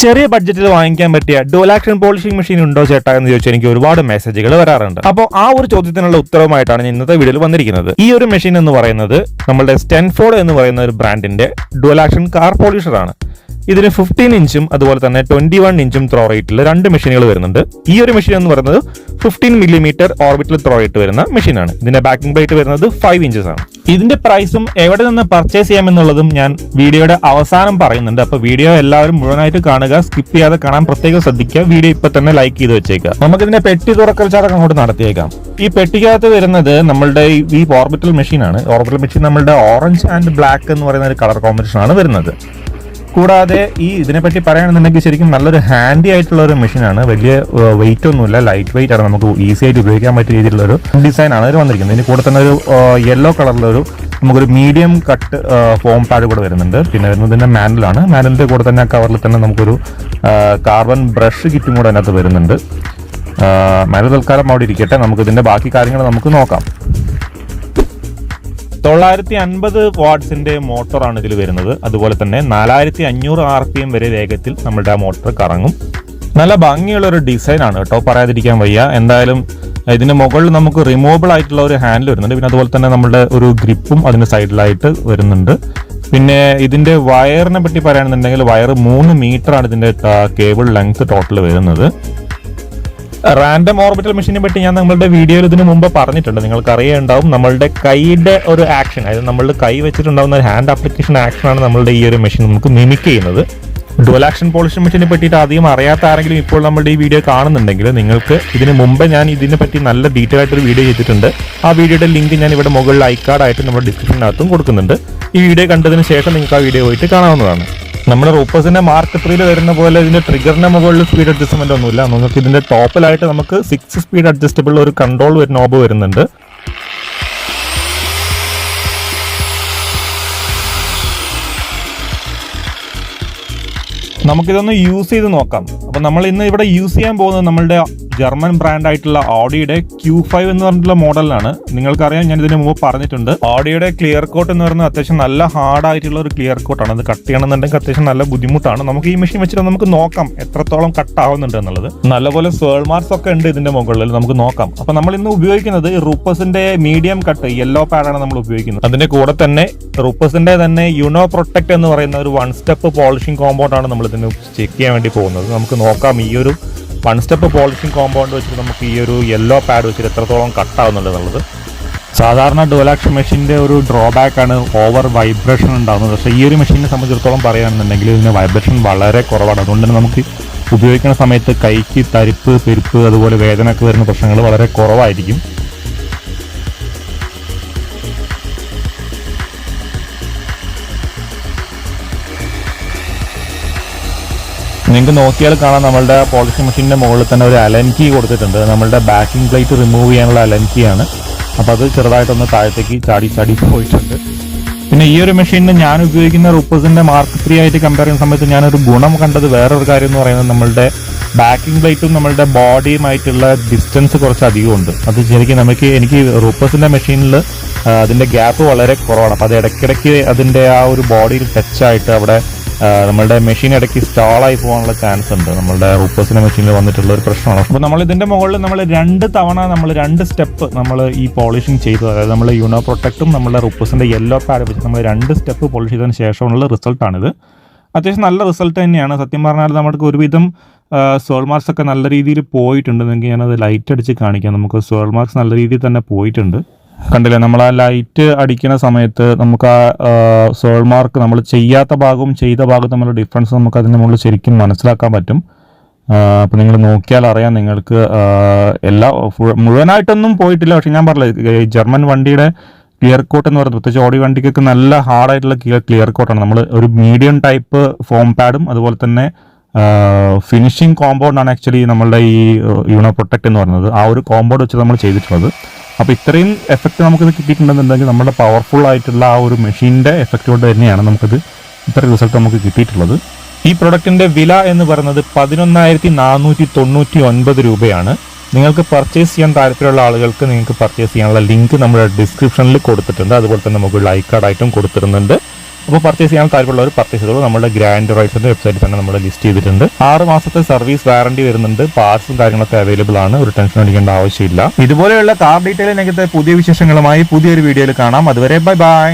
ചെറിയ ബഡ്ജറ്റിൽ വാങ്ങിക്കാൻ പറ്റിയ ഡുവൽ ആക്ഷൻ പോളിഷിംഗ് മെഷീൻ ഉണ്ടോ ചേട്ടാ എന്ന് ചോദിച്ചാൽ എനിക്ക് ഒരുപാട് മെസ്സേജുകൾ വരാറുണ്ട്. അപ്പോൾ ആ ഒരു ചോദ്യത്തിനുള്ള ഉത്തരവുമായിട്ടാണ് ഞാൻ ഇന്നത്തെ വീഡിയോയിൽ വന്നിരിക്കുന്നത്. ഈ ഒരു മെഷീൻ എന്ന് പറയുന്നത് നമ്മുടെ സ്റ്റെൻഫോർഡ് എന്ന് പറയുന്ന ഒരു ബ്രാൻഡിന്റെ ഡുവൽ ആക്ഷൻ കാർ പോളിഷർ ആണ്. ഇതിന് 15 ഇഞ്ചും അതുപോലെ തന്നെ 21 ഇഞ്ചും ത്രോ റേറ്റിൽ രണ്ട് മെഷീനുകൾ വരുന്നുണ്ട്. ഈ ഒരു മെഷീൻ എന്ന് പറയുന്നത് 15 മില്ലിമീറ്റർ ഓർബിറ്റൽ ത്രോ റേറ്റ് വരുന്ന മെഷീനാണ്. ഇതിന്റെ ബാക്കിംഗ് പ്ലേറ്റ് വരുന്നത് 5 ഇഞ്ചസ് ആണ്. ഇതിന്റെ പ്രൈസും എവിടെ നിന്ന് പർച്ചേസ് ചെയ്യാമെന്നുള്ളതും ഞാൻ വീഡിയോയുടെ അവസാനം പറയുന്നുണ്ട്. അപ്പോൾ വീഡിയോ എല്ലാവരും മുഴുവനായിട്ട് കാണുക, സ്കിപ്പ് ചെയ്യാതെ കാണാൻ പ്രത്യേകം ശ്രദ്ധിക്കുക. വീഡിയോ ഇപ്പൊ തന്നെ ലൈക്ക് ചെയ്ത് വെച്ചേക്കുക. നമുക്ക് ഇതിന്റെ പെട്ടി തുറക്കൽ ചടങ്ങ് അങ്ങോട്ട് നടത്തിയേക്കാം. ഈ പെട്ടിക്കകത്ത് വരുന്നത് നമ്മളുടെ ഈ ഓർബിറ്റൽ മെഷീനാണ്. ഓർബിറ്റൽ മെഷീൻ നമ്മളുടെ ഓറഞ്ച് ആൻഡ് ബ്ലാക്ക് എന്ന് പറയുന്ന ഒരു കളർ കോമ്പിനേഷൻ ആണ് വരുന്നത്. കൂടാതെ ഇതിനെപ്പറ്റി പറയുകയാണെന്നുണ്ടെങ്കിൽ ശരിക്കും നല്ലൊരു ഹാൻഡി ആയിട്ടുള്ള ഒരു മെഷീനാണ്. വലിയ വെയിറ്റ് ഒന്നുമില്ല, ലൈറ്റ് വെയിറ്റ് ആണ്. നമുക്ക് ഈസി ആയിട്ട് ഉപയോഗിക്കാൻ പറ്റിയ രീതിയിലുള്ള ഒരു ഡിസൈൻ ആണ് ഇത് വന്നിരിക്കുന്നത്. ഇതിന് കൂടെ തന്നെ ഒരു യെല്ലോ കളറിലൊരു നമുക്കൊരു മീഡിയം കട്ട് ഫോം പാഡ് കൂടെ വരുന്നുണ്ട്. പിന്നെ വരുന്നതിന്റെ മാനുവലാണ്. മാനുവലിന്റെ കൂടെ തന്നെ കവറിൽ തന്നെ നമുക്കൊരു കാർബൺ ബ്രഷ് കിറ്റും കൂടെ അതിനകത്ത് വരുന്നുണ്ട്. മാനുവൽ തൽക്കാലം അവിടെ ഇരിക്കട്ടെ, നമുക്ക് ഇതിന്റെ ബാക്കി കാര്യങ്ങൾ നമുക്ക് നോക്കാം. 950 വാട്ട്സിന്റെ മോട്ടറാണ് ഇതിൽ വരുന്നത്. അതുപോലെ തന്നെ 4500 RPM വരെ വേഗത്തിൽ നമ്മുടെ ആ മോട്ടർ കറങ്ങും. നല്ല ഭംഗിയുള്ള ഒരു ഡിസൈൻ ആണ് കേട്ടോ, പറയാതിരിക്കാൻ വയ്യ. എന്തായാലും ഇതിന്റെ മുകളിൽ നമുക്ക് റിമൂവബിൾ ആയിട്ടുള്ള ഒരു ഹാൻഡിൽ വരുന്നുണ്ട്. പിന്നെ അതുപോലെ തന്നെ നമ്മുടെ ഒരു ഗ്രിപ്പും അതിന്റെ സൈഡിലായിട്ട് വരുന്നുണ്ട്. പിന്നെ ഇതിന്റെ വയറിനെ പറ്റി പറയുകയാണെന്നുണ്ടെങ്കിൽ വയർ 3 മീറ്ററാണ് ഇതിന്റെ കേബിൾ ലെങ്ത് ടോട്ടൽ വരുന്നത്. റാൻഡം ഓർബിറ്റൽ മെഷീനെ പറ്റി ഞാൻ നമ്മളുടെ വീഡിയോയിൽ ഇതിനു മുമ്പ് പറഞ്ഞിട്ടുണ്ട്. നിങ്ങൾക്ക് അറിയുണ്ടാവും, നമ്മളുടെ കൈയുടെ ഒരു ആക്ഷൻ, അതായത് നമ്മളുടെ കൈ വെച്ചിട്ടുണ്ടാവുന്ന ഹാൻഡ് ആപ്ലിക്കേഷൻ ആക്ഷനാണ് നമ്മളുടെ ഈ ഒരു മെഷീൻ നമുക്ക് മിമിക് ചെയ്യുന്നത്. ഡുവൽ ആക്ഷൻ പോളിഷിംഗ് മെഷീനെ പറ്റിയിട്ട് അധികം അറിയാത്ത ആരെങ്കിലും ഇപ്പോൾ നമ്മുടെ ഈ വീഡിയോ കാണുന്നുണ്ടെങ്കിൽ നിങ്ങൾക്ക് ഇതിന് മുമ്പ് ഞാൻ ഇതിനെ പറ്റി നല്ല ഡീറ്റെയിൽ ആയിട്ടൊരു വീഡിയോ ചെയ്തിട്ടുണ്ട്. ആ വീഡിയോയുടെ ലിങ്ക് ഞാൻ ഇവിടെ മുകളിൽ ഐക്കാർഡായിട്ട് നമ്മുടെ ഡിസ്ക്രിപ്ഷനകത്തും കൊടുക്കുന്നുണ്ട്. ഈ വീഡിയോ കണ്ടതിന് ശേഷം നിങ്ങൾക്ക് ആ വീഡിയോ പോയിട്ട് കാണാവുന്നതാണ്. നമ്മുടെ റൂപ്പേഴ്സിന്റെ മാർക്ക് 3 വരുന്ന പോലെ ഇതിന്റെ ട്രിഗറിന്റെ മുകളിൽ സ്പീഡ് അഡ്ജസ്റ്റ്മെന്റ് ഒന്നുമില്ല. നമുക്ക് ഇതിന്റെ ടോപ്പിലായിട്ട് നമുക്ക് 6 സ്പീഡ് അഡ്ജസ്റ്റബിൾ ഒരു കൺട്രോൾ നോബ് വരുന്നുണ്ട്. നമുക്കിതൊന്ന് യൂസ് ചെയ്ത് നോക്കാം. അപ്പോൾ നമ്മൾ ഇന്ന് ഇവിടെ യൂസ് ചെയ്യാൻ പോകുന്നത് നമ്മളുടെ ജർമ്മൻ ബ്രാൻഡ് ആയിട്ടുള്ള ഓഡിയുടെ Q5 എന്ന് പറഞ്ഞിട്ടുള്ള മോഡലിലാണ്. നിങ്ങൾക്കറിയാം, ഞാൻ ഇതിന് മുമ്പ് പറഞ്ഞിട്ടുണ്ട്. ഓഡിയുടെ ക്ലിയർ കോട്ട് എന്ന് പറയുന്നത് അത്യാവശ്യം നല്ല ഹാർഡ് ആയിട്ടുള്ള ഒരു ക്ലിയർ കോട്ടാണ്. അത് കട്ട് ചെയ്യണമെന്നുണ്ടെങ്കിൽ അത്യാവശ്യം നല്ല ബുദ്ധിമുട്ടാണ്. നമുക്ക് ഈ മെഷീൻ വെച്ചിട്ട് നമുക്ക് നോക്കാം എത്രത്തോളം കട്ട് ആവുന്നുണ്ട് എന്നുള്ളത്. നല്ലപോലെ സേൾ മാർക്സ് ഒക്കെ ഉണ്ട് ഇതിന്റെ മുകളിൽ, നമുക്ക് നോക്കാം. അപ്പോൾ നമ്മൾ ഇന്ന് ഉപയോഗിക്കുന്നത് റൂപ്പേഴ്സിന്റെ മീഡിയം കട്ട് യെല്ലോ പാഡാണ് നമ്മൾ ഉപയോഗിക്കുന്നത്. അതിന്റെ കൂടെ തന്നെ റൂപ്പേഴ്സിന്റെ തന്നെ യുനോ പ്രൊട്ടക്ട് എന്ന് പറയുന്ന ഒരു 1 സ്റ്റെപ്പ് പോളിഷിംഗ് കോമ്പൗണ്ട് ആണ് നമ്മൾ ഇതിന് ചെക്ക് ചെയ്യാൻ വേണ്ടി പോകുന്നത്. നമുക്ക് നോക്കാം ഈ ഒരു 1 സ്റ്റെപ്പ് പോളിഷിംഗ് കോമ്പൗണ്ട് വെച്ചിട്ട് നമുക്ക് ഈ ഒരു യെല്ലോ പാഡ് വെച്ചിട്ട് എത്രത്തോളം കട്ടാവുന്നുണ്ട് എന്നുള്ളത്. സാധാരണ ഡുവൽ ആക്ഷൻ മെഷീൻ്റെ ഒരു ഡ്രോബാക്ക് ആണ് ഓവർ വൈബ്രേഷൻ ഉണ്ടാകുന്നത്. പക്ഷേ ഈ ഒരു മെഷീനെ സംബന്ധിച്ചിടത്തോളം പറയുകയാണെന്നുണ്ടെങ്കിൽ ഇതിന് വൈബ്രേഷൻ വളരെ കുറവാണ്. അതുകൊണ്ട് തന്നെ നമുക്ക് ഉപയോഗിക്കുന്ന സമയത്ത് കൈക്ക് തരിപ്പ്, പെരുപ്പ്, അതുപോലെ വേദനയൊക്കെ വരുന്ന പ്രശ്നങ്ങൾ വളരെ കുറവായിരിക്കും. നിങ്ങൾക്ക് നോക്കിയാൽ കാണാം, നമ്മളുടെ പോളിഷിംഗ് മെഷീൻ്റെ മുകളിൽ തന്നെ ഒരു അലൻ കീ കൊടുത്തിട്ടുണ്ട്. നമ്മളുടെ ബാക്കിംഗ് പ്ലേറ്റ് റിമൂവ് ചെയ്യാനുള്ള അലൻ കീ ആണ്. അപ്പോൾ അത് ചെറുതായിട്ടൊന്ന് താഴത്തേക്ക് ചാടി പോയിട്ടുണ്ട്. പിന്നെ ഈ ഒരു മെഷീനിന് ഞാൻ ഉപയോഗിക്കുന്ന റൂപ്പേഴ്സിൻ്റെ മാർക്ക് 3 ആയിട്ട് കമ്പയർ ചെയ്യുന്ന സമയത്ത് ഞാനൊരു ഗുണം കണ്ടത് വേറൊരു കാര്യം എന്ന് പറയുന്നത് നമ്മളുടെ ബാക്കിംഗ് പ്ലേറ്റും നമ്മളുടെ ബോഡിയുമായിട്ടുള്ള ഡിസ്റ്റൻസ് കുറച്ച് അധികമുണ്ട്. അത് ശരിക്കും എനിക്ക് റൂപ്പേഴ്സിൻ്റെ മെഷീനിൽ അതിൻ്റെ ഗ്യാപ്പ് വളരെ കുറവാണ്. അപ്പോൾ അത് ഇടയ്ക്കിടയ്ക്ക് അതിൻ്റെ ആ ഒരു ബോഡിയിൽ ടച്ചായിട്ട് അവിടെ നമ്മളുടെ മെഷീൻ ഇടയ്ക്ക് സ്റ്റാളായി പോകാനുള്ള ചാൻസ് ഉണ്ട്. നമ്മളുടെ റൂപ്പേഴ്സിന്റെ മെഷീനിൽ വന്നിട്ടുള്ള ഒരു പ്രശ്നമാണ്. അപ്പോൾ നമ്മൾ ഇതിന്റെ മുകളിൽ നമ്മൾ 2 തവണ നമ്മൾ 2 സ്റ്റെപ്പ് നമ്മൾ ഈ പോളിഷിംഗ് ചെയ്തു. അതായത് നമ്മൾ യുനോ പ്രൊട്ടക്റ്റും നമ്മളുടെ റൂപ്പേഴ്സിന്റെ യെല്ലോ പാഡ് വെച്ച് നമ്മൾ 2 സ്റ്റെപ്പ് പോളിഷ് ചെയ്തതിന് ശേഷമുള്ള റിസൾട്ടാണിത്. അത്യാവശ്യം നല്ല റിസൾട്ട് തന്നെയാണ്. സത്യം പറഞ്ഞാൽ നമുക്ക് ഒരുവിധം സോൾ മാർക്സ് ഒക്കെ നല്ല രീതിയിൽ പോയിട്ടുണ്ട്. നിങ്ങൾക്ക് ഞാനത് ലൈറ്റ് അടിച്ച് കാണിക്കാം. നമുക്ക് സോൾ മാർക്സ് നല്ല രീതിയിൽ തന്നെ പോയിട്ടുണ്ട്. കണ്ടില്ലേ, നമ്മൾ ആ ലൈറ്റ് അടിക്കുന്ന സമയത്ത് നമുക്ക് ആ സോൾ മാർക്ക് നമ്മൾ ചെയ്യാത്ത ഭാഗവും ചെയ്ത ഭാഗവും തമ്മിലുള്ള ഡിഫറൻസ് നമുക്ക് അതിൻ്റെ മുകളിൽ ശരിക്കും മനസ്സിലാക്കാൻ പറ്റും. അപ്പോൾ നിങ്ങൾ നോക്കിയാൽ അറിയാം നിങ്ങൾക്ക് മുഴുവനായിട്ടൊന്നും പോയിട്ടില്ല. പക്ഷെ ഞാൻ പറഞ്ഞില്ല, ജർമ്മൻ വണ്ടിയുടെ ക്ലിയർ കോട്ട് എന്ന് പറയുന്നത് പ്രത്യേകിച്ച് ഓടി വണ്ടിക്കൊക്കെ നല്ല ഹാർഡായിട്ടുള്ള ക്ലിയർ കോട്ടാണ്. നമ്മൾ ഒരു മീഡിയം ടൈപ്പ് ഫോം പാഡും അതുപോലെ തന്നെ ഫിനിഷിംഗ് കോമ്പൗണ്ടാണ് ആക്ച്വലി നമ്മളുടെ ഈ യുനോ പ്രൊട്ടക്ട് എന്ന് പറയുന്നത്. ആ ഒരു കോമ്പൗണ്ട് വെച്ച് നമ്മൾ ചെയ്തിട്ടുള്ളത്. അപ്പോൾ ഇത്രയും എഫക്റ്റ് നമുക്കിത് കിട്ടിയിട്ടുണ്ടെന്നുണ്ടെങ്കിൽ നമ്മുടെ പവർഫുൾ ആയിട്ടുള്ള ആ ഒരു മെഷീൻ്റെ എഫക്റ്റ് കൊണ്ട് തന്നെയാണ് നമുക്കിത് ഇത്ര റിസൾട്ട് നമുക്ക് കിട്ടിയിട്ടുള്ളത്. ഈ പ്രൊഡക്റ്റിൻ്റെ വില എന്ന് പറയുന്നത് 11,499 രൂപയാണ്. നിങ്ങൾക്ക് പർച്ചേസ് ചെയ്യാൻ താല്പര്യമുള്ള ആളുകൾക്ക് നിങ്ങൾക്ക് പർച്ചേസ് ചെയ്യാനുള്ള ലിങ്ക് നമ്മുടെ ഡിസ്ക്രിപ്ഷനിൽ കൊടുത്തിട്ടുണ്ട്. അതുപോലെ തന്നെ നമുക്ക് ലൈക്ക് കാർഡായിട്ടും കൊടുത്തിരുന്നുണ്ട്. അപ്പോൾ പർച്ചേസ് ചെയ്യാൻ താല്പര്യമുള്ളവർ പർച്ചേസ് ചെയ്തോളൂ. നമ്മുടെ ഗ്രാൻഡ് റൈഡ്സിന്റെ വെബ്സൈറ്റിൽ തന്നെ നമ്മൾ ലിസ്റ്റ് ചെയ്തിട്ടുണ്ട്. 6 മാസത്തെ സർവീസ് വാറണ്ടി വരുന്നുണ്ട്. പാർട്സും കാര്യങ്ങളൊക്കെ അവൈലബിൾ ആണ്. ഒരു ടെൻഷൻ അടിക്കേണ്ട ആവശ്യമില്ല. ഇതുപോലെയുള്ള കാർ ഡീറ്റെയിലിംഗ് പുതിയ വിശേഷങ്ങളുമായി പുതിയൊരു വീഡിയോയിൽ കാണാം. അതുവരെ ബൈ ബൈ.